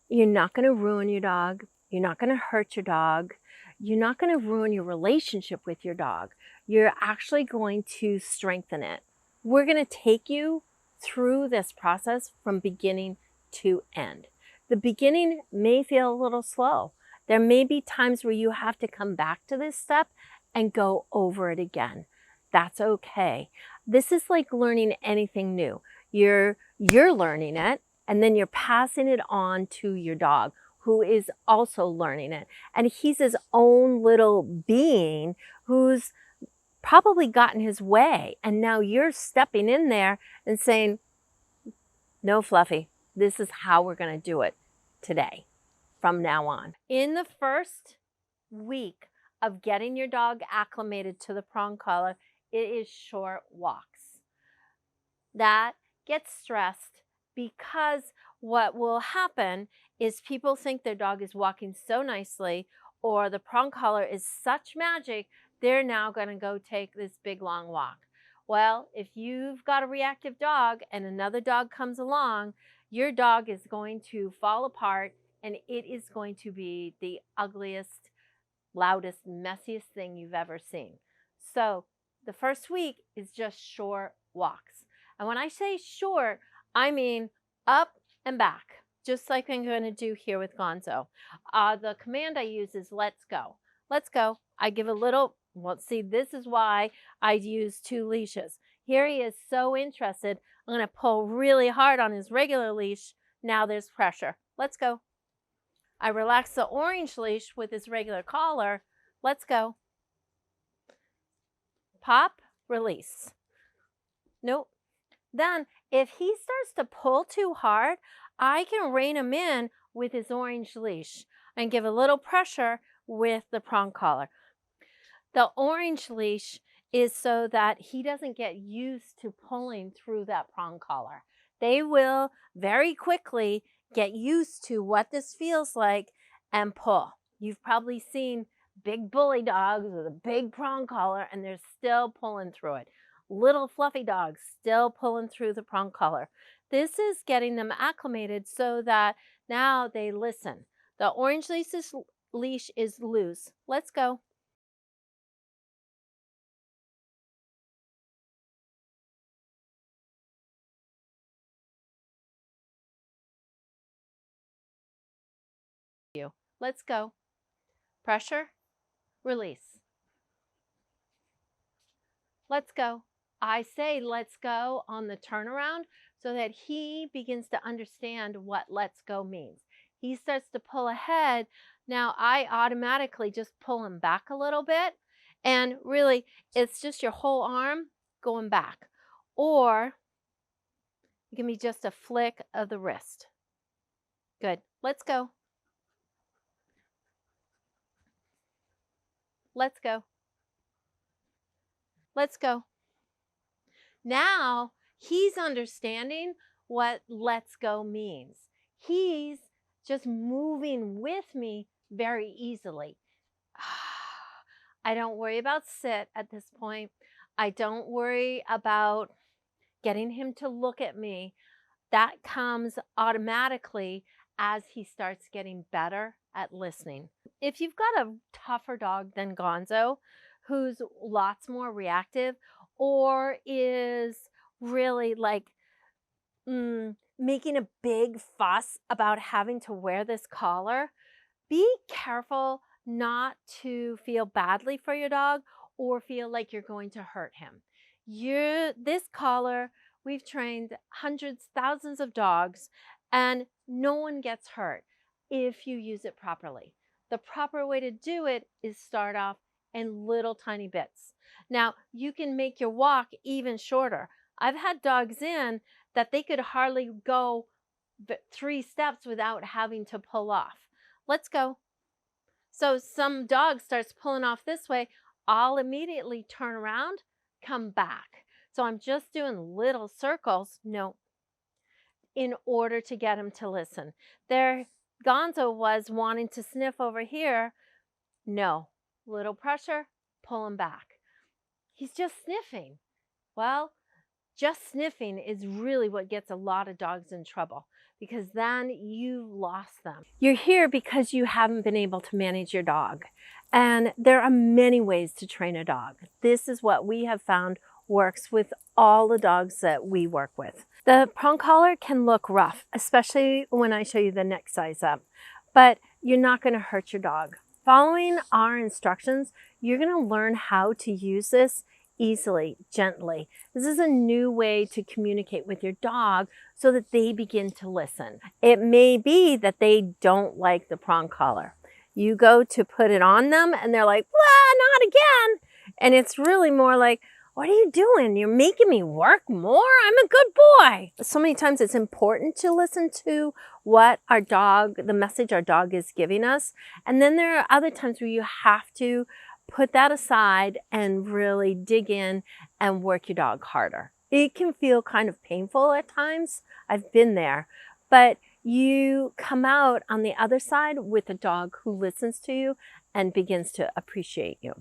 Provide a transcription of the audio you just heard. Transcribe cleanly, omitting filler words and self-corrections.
You're not going to ruin your dog. You're not going to hurt your dog. You're not going to ruin your relationship with your dog. You're actually going to strengthen it. We're going to take you through this process from beginning to end. The beginning may feel a little slow. There may be times where you have to come back to this step and go over it again. That's okay. This is like learning anything new. You're learning it, and then you're passing it on to your dog, who is also learning it. And he's his own little being who's probably gotten his way. And now you're stepping in there and saying, no, Fluffy, this is how we're going to do it today, from now on. In the first week of getting your dog acclimated to the prong collar, it is short walks. That gets stressed because what will happen is people think their dog is walking so nicely, or the prong collar is such magic, they're now going to go take this big long walk. Well, if you've got a reactive dog and another dog comes along, your dog is going to fall apart, and it is going to be the ugliest, loudest, messiest thing you've ever seen. So the first week is just short walks. And when I say short, I mean up and back, just like I'm going to do here with Gonzo. The command I use is let's go. Let's go. I give a little, well, see, this is why I use 2 leashes. Here he is so interested. I'm going to pull really hard on his regular leash. Now there's pressure. Let's go. I relax the orange leash with his regular collar. Let's go. Pop, release. Nope. Then if he starts to pull too hard, I can rein him in with his orange leash and give a little pressure with the prong collar. The orange leash is so that he doesn't get used to pulling through that prong collar. They will very quickly get used to what this feels like and pull. You've probably seen big bully dogs with a big prong collar and they're still pulling through it. Little fluffy dogs still pulling through the prong collar. This is getting them acclimated so that now they listen. The orange leash is loose. Let's go. Let's go. Pressure, release. Let's go. I say let's go on the turnaround so that he begins to understand what let's go means. He starts to pull ahead. Now I automatically just pull him back a little bit, and really it's just your whole arm going back. Or give me just a flick of the wrist. Good. Let's go. Let's go. Let's go. Now he's understanding what let's go means. He's just moving with me very easily. I don't worry about sit at this point. I don't worry about getting him to look at me. That comes automatically as he starts getting better at listening. If you've got a tougher dog than Gonzo, who's lots more reactive or is really like making a big fuss about having to wear this collar, be careful not to feel badly for your dog or feel like you're going to hurt him. This collar, we've trained hundreds, thousands of dogs, and no one gets hurt if you use it properly. The proper way to do it is start off in little tiny bits. Now, you can make your walk even shorter. I've had dogs in that they could hardly go 3 steps without having to pull off. Let's go. So some dog starts pulling off this way, I'll immediately turn around, come back. So I'm just doing little circles, no, in order to get him to listen. There, Gonzo was wanting to sniff over here. No, little pressure, pull him back. He's just sniffing. Well, just sniffing is really what gets a lot of dogs in trouble. because then you've lost them. You're here because you haven't been able to manage your dog. And there are many ways to train a dog. This is what we have found works with all the dogs that we work with. The prong collar can look rough, especially when I show you the next size up, but you're not going to hurt your dog. Following our instructions, you're going to learn how to use this easily, gently. This is a new way to communicate with your dog so that they begin to listen. It may be that they don't like the prong collar. You go to put it on them and they're like, well, not again. And it's really more like, what are you doing? You're making me work more? I'm a good boy. So many times it's important to listen to what our dog, the message our dog is giving us. And then there are other times where you have to put that aside and really dig in and work your dog harder. It can feel kind of painful at times. I've been there, but you come out on the other side with a dog who listens to you and begins to appreciate you.